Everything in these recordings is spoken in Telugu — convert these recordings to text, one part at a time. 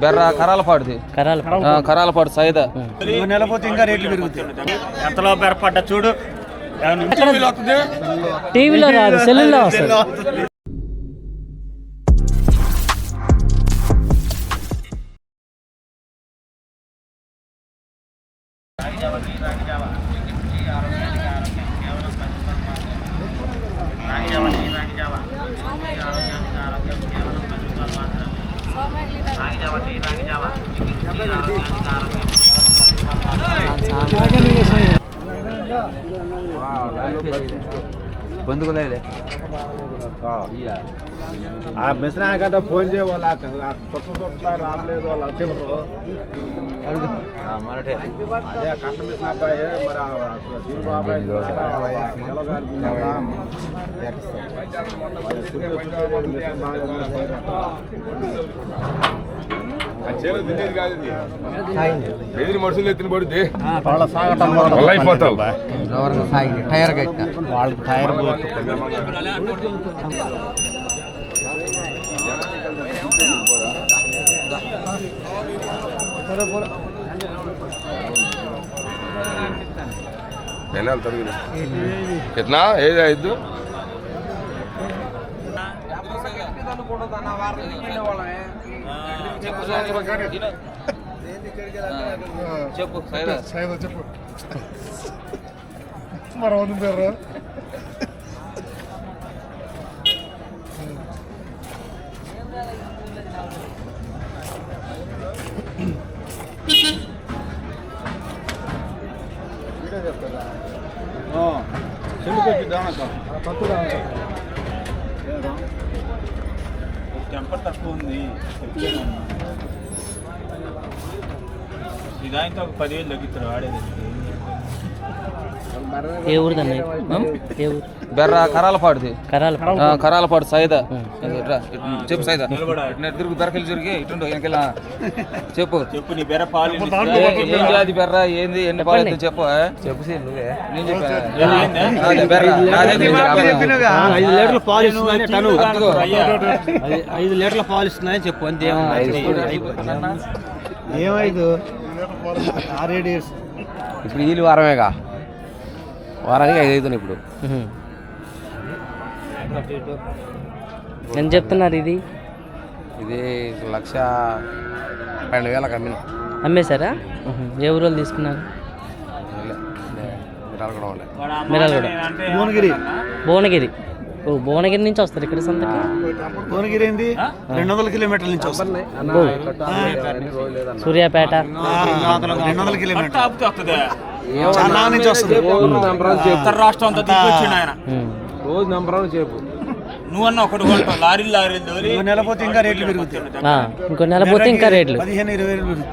బెర్ర కరాలపాడుది కరాలపాడు సైదా నెలపోతే ఇంకా రేట్లు పెరుగుతాయి. ఎంతలో బెరపడ్డ చూడు, టీవీలో రాదు, సెల్లులో వస్తుంది. బంధువులే ఆ మిషన్ కదా ఫోన్ చేయ వాళ్ళ రాలేదు వాళ్ళు వచ్చేవారు అదే కష్ట మిషన్ అబ్బాయి మరి మనుషులు ఎత్తిన పడితే అయిపోతావు టైర్ కట్టిన వాళ్ళకి టైర్ कितना ऐद చెప్పు చెప్పు టెంపర్ తక్కువ ఉంది. ఇదాయంతో ఒక 10,000 తగ్గిస్తారు ఆడేది. ఏ ఊరిదన్న? ఏ ఊరు? బెర్ర కరాలపాడుది కరాలపాడు సైదా చెప్పు సైదా తిరుగు దరకలు జరిగి ఇటుండో వెనకెళ్ళ చెప్పు చెప్పు నీ బెర్ర పాలు ఏం జాతి బెర్ర ఏంది ఎన్ని పాలు చెప్పు చెప్పు నువ్వే నేను చెప్పాను బెర్ర 5 లీటర్ల పాలు ఇస్తున్నాయని టను 5 లీటర్ల పాలు ఇస్తున్నాయని చెప్పు అంతే. ఏమైదు 6-7 ఇయర్స్ ఇప్పుడు వీళ్ళు వారమేగా వారానికి 5 అవుతుంది ఇప్పుడు. ఎంత చెప్తున్నారు? ఇది 1,12,000 అమ్మిన. అమ్మేశారా? ఏ ఊరు తీసుకున్నారు? మిరాలగూడ భువనగిరి. ఓ భువనగిరి నుంచి వస్తారు ఇక్కడ సంతకి? భువనగిరి ఏంది 200 కిలోమీటర్ల నుంచి వస్తుంది. సూర్యాపేట 200 కిలోమీటర్లు నుంచి వస్తుంది. రాష్ట్రం అంతా ఆయన రోజు నంబర్ చెప్పు. నువ్వన్నా ఒకటి లారీలు నెలపోతే ఇంకా రేట్లు పెరుగుతాయి. ఇంకో నెల పోతే ఇంకా రేట్లు 15-20 పెరుగుతాయి.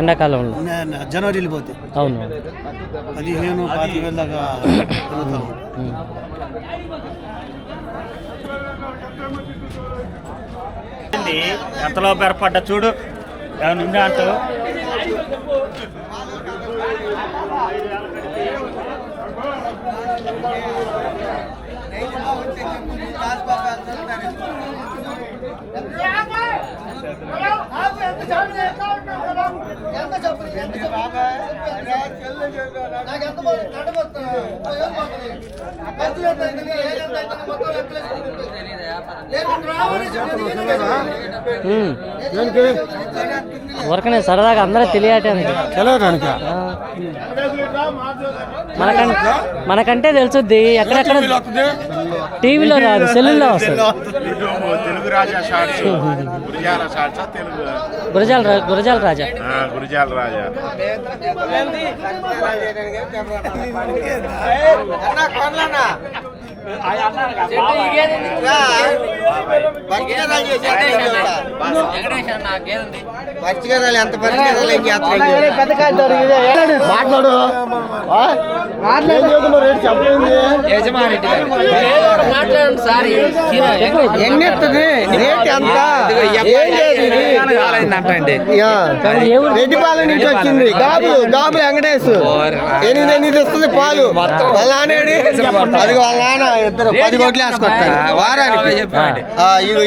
ఎండాకాలంలో జనవరిలో పోతే అవును 15-20,000 దాకా ఎంతలో బెరపడ్డ చూడు, ఏమన్నా అంటూ ఊరకనే సరదాగా అందరూ తెలియటానికి మనకంటే తెలుసుద్ది. ఎక్కడెక్కడ టీవీలో రాదు, సెల్లులో వస్తుంది. గురజాల రాజా ఎంత మాట్లాడు ఎన్ని రేట్ ఎంత? రెడ్డిపాలెం నుంచి వచ్చింది గాబులు వెంకటేష్ 8 ఇస్తుంది పాలు. వాళ్ళ నానేడి అది వాళ్ళ నాన్న ఇద్దరు 10 కోట్లు వేసుకొస్తారు వారానికి.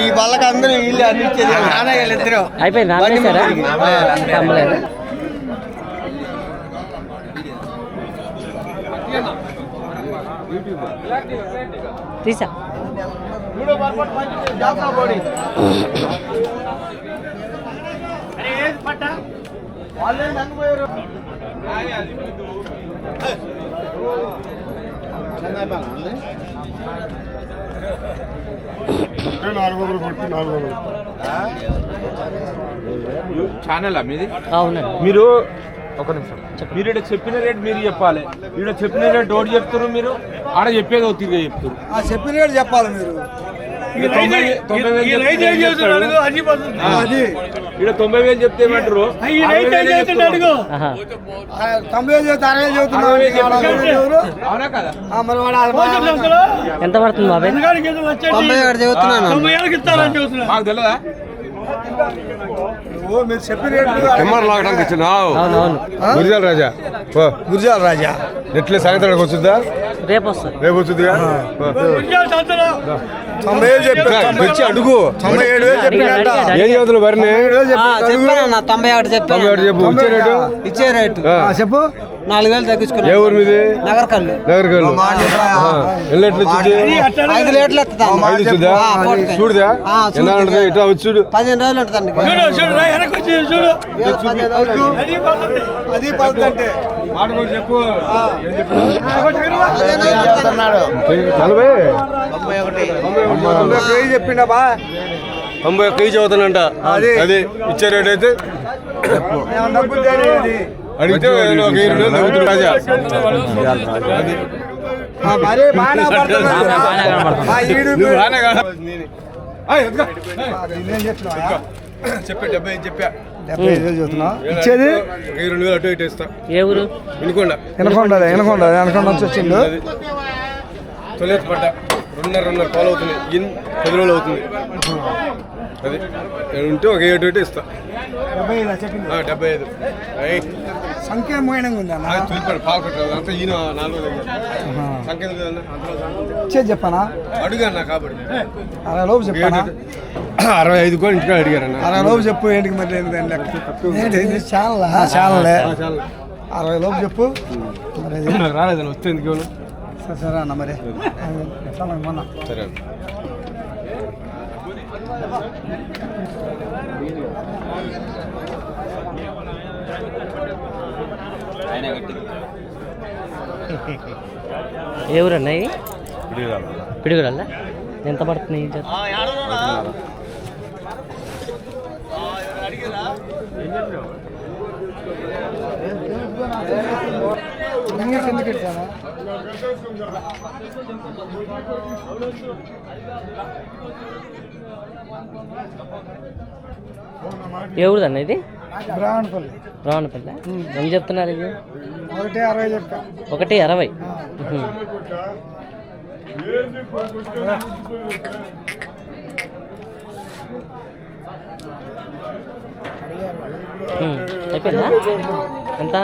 ఈ బల్లకి అందరూ వీళ్ళు అన్ని ఇచ్చేది నాన్నగారు ఇద్దరు. అయిపోయింది అమ్మేశారా? అమ్మలేదు. తీసా ఛానల్ మీది? అవునండి. మీరు ఒక నిమిషం, మీరు ఇక్కడ చెప్పిన రేట్ మీరు చెప్పాలి. ఇక్కడ చెప్పిన రేట్ ఒకటి చెప్తారు, మీరు ఆడ చెప్పేది ఒక తిరిగి చెప్తారు. చెప్పిన రేటు చెప్పాలి మీరు. ఇక్కడ 90,000 చెప్తే ఏమంటారు? 90 అవునా కదా? ఎంత పడుతుంది బాబాయ్? 91 చెబుతున్నాను. మాకు తెలియదా? మీరు చెప్పిన రేటు లాగడానికి వచ్చినావు అవునవును. గురిజాల రాజా గురిజాల రాజా ఎట్లే సాయంత్రానికి వచ్చుద్దా? రేపు వస్తుంది. రేపు వచ్చుద్దిగా? 90,000 చెప్పి వచ్చి అడుగు. 97,000 చెప్పినట్ట. ఏం చదువులు వరిని? చెప్పాను 91 చెప్పాను. చెప్పు ఇచ్చే రేటు. ఇచ్చే రేటు చెప్పు. 4,000 తగ్గించుకున్నా. ఏ ఊరు మీది? నగరకల్లు. నగరకల్లు. ఎన్ని లీటర్లు వచ్చింది? 5 లీటర్లు ఎత్తుతా. 5 వచ్చిందా? చూడుదా ఎన్నా ఉంటుంది? ఇట్లా వచ్చుడు 15 రోజులు ఉంటుంది. అది 10 అంటే మాట కూడా చెప్పు. 40 చెప్పిండా బా. 91 చదువుతానంట. అది ఇచ్చే రేట్ అయితే అడిగితే ఒక 20,000 చదువుతుడు రాజా. నువ్వు బాగానే కాదు. చెప్పా 75 చెప్పా. 75,000 చెబుతున్నా. ఇచ్చేది 2,000 అటు ఇటు ఇస్తా. ఏ ఊరు? వినుకోండా వెనకొండ నుంచి వచ్చిండు. తొలేత పడ్డ 2.5 పాలు అవుతున్నాయి. 10 రోజులు అవుతుంది. అది ఉంటే ఒక 7 ఇస్తా. 75 సంఖ్యామయంగా ఉందా? తులిపాడు పాలు కట్టారు అంతా ఈయన 4 రోజులు సంఖ్య ఇచ్చేది చెప్పానా? అడుగన్నా కాబట్టి 60 లోపు చెప్పానా? 65 కూడా ఇంటికి అడిగారన్న. 60 లోపు చెప్పు. ఏంటికి మరి ఛానల్ 60 లోపు చెప్పు. నాకు రాలేదని వస్తే ఎందుకు ఇవ్వను? సరే అన్న మరి ఎట్లా మరి మొన్న సరే ఏ ఊరు అన్న? పిడుగురాళ్ళ. ఎంత పడుతుంది? ఏ ఊరుదన్న ఇది? బ్రాహ్మణపల్లి. ఏం చెప్తున్నారు ఇది? 160 చెప్తా. 160. అయిపోయిందా? ఎంత?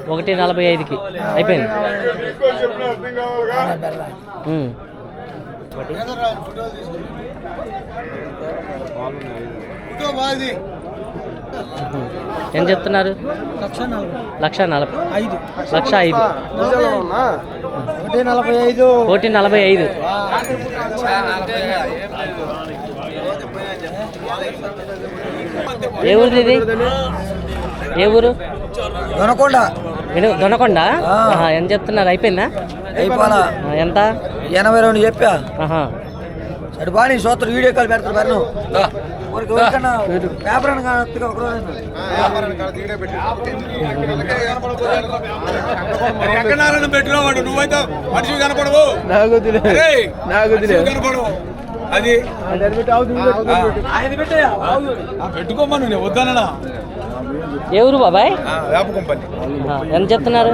145కి అయిపోయింది. ఏం చెప్తున్నారు? 1,40,000. 1,05,000. 1,45. ఏ ఊరు ఇది? ఏ ఊరు? దొనకొండ. దొనకొండ. ఎంత చెప్తున్నారు? అయిపోయిందా? అయిపోనా? ఎంత? 82 చెప్పా. అటు బాగా సోత్ర వీడియో కాల్ పెడతారు బాను. పేపర్ అని పెట్టినవాడు నువ్వైతే మనిషి కనపడవు. నాకు కనపడవు. అది పెట్టుకోమను నేను వద్దానా ఏ ఊరు బాబాయ్? వేప కంపెనీ ఎంత చెప్తున్నారు?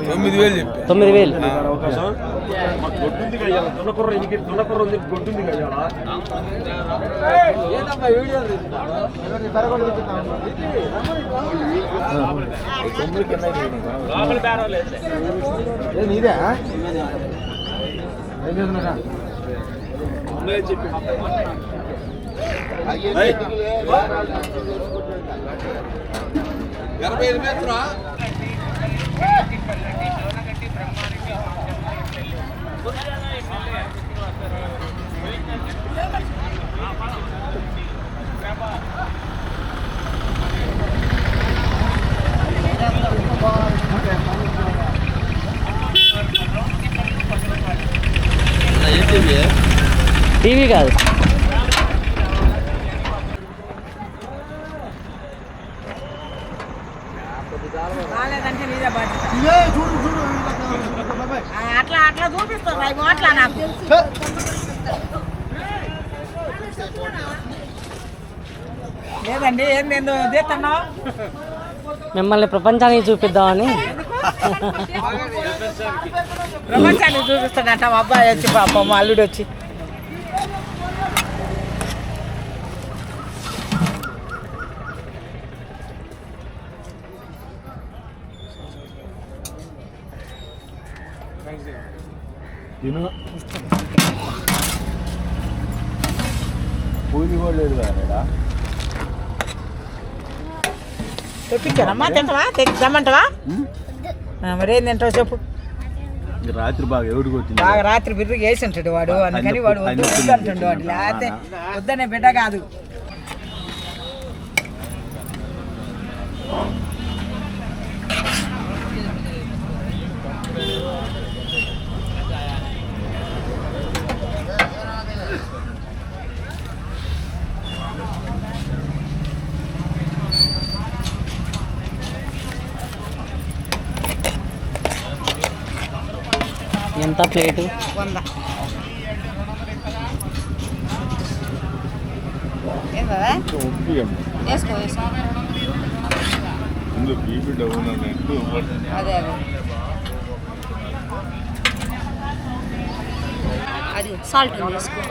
9,000 చెప్పి 9,000. నీదే టీవీ కాదు. అట్లా అట్లా చూపిస్తారు అట్లా నాకు లేదండి. ఏందో చేస్తున్నావు? మిమ్మల్ని ప్రపంచానికి చూపిద్దామని. ప్రపంచానికి చూపిస్తాడంట మా అబ్బాయి వచ్చి, పాప మా అల్లుడు వచ్చి. పూజ కూడా లేదు కదా తెప్పించానమ్మా, తింటావా? తెమ్మంటావా? మరేం తింటావు చెప్పు. రాత్రి బాగా ఎవరికి వచ్చింది? బాగా రాత్రి బిర్రుగా వేసి ఉంటాడు వాడు, అందుకని వాడు వద్దు అంటుండు. వాడు లేకపోతే వద్దనే బిడ్డ కాదు. ఎంత ప్లేటు? 100. ఏందా వేసుకో వేసుకో. అదే అది సాల్ట్ వేసుకో.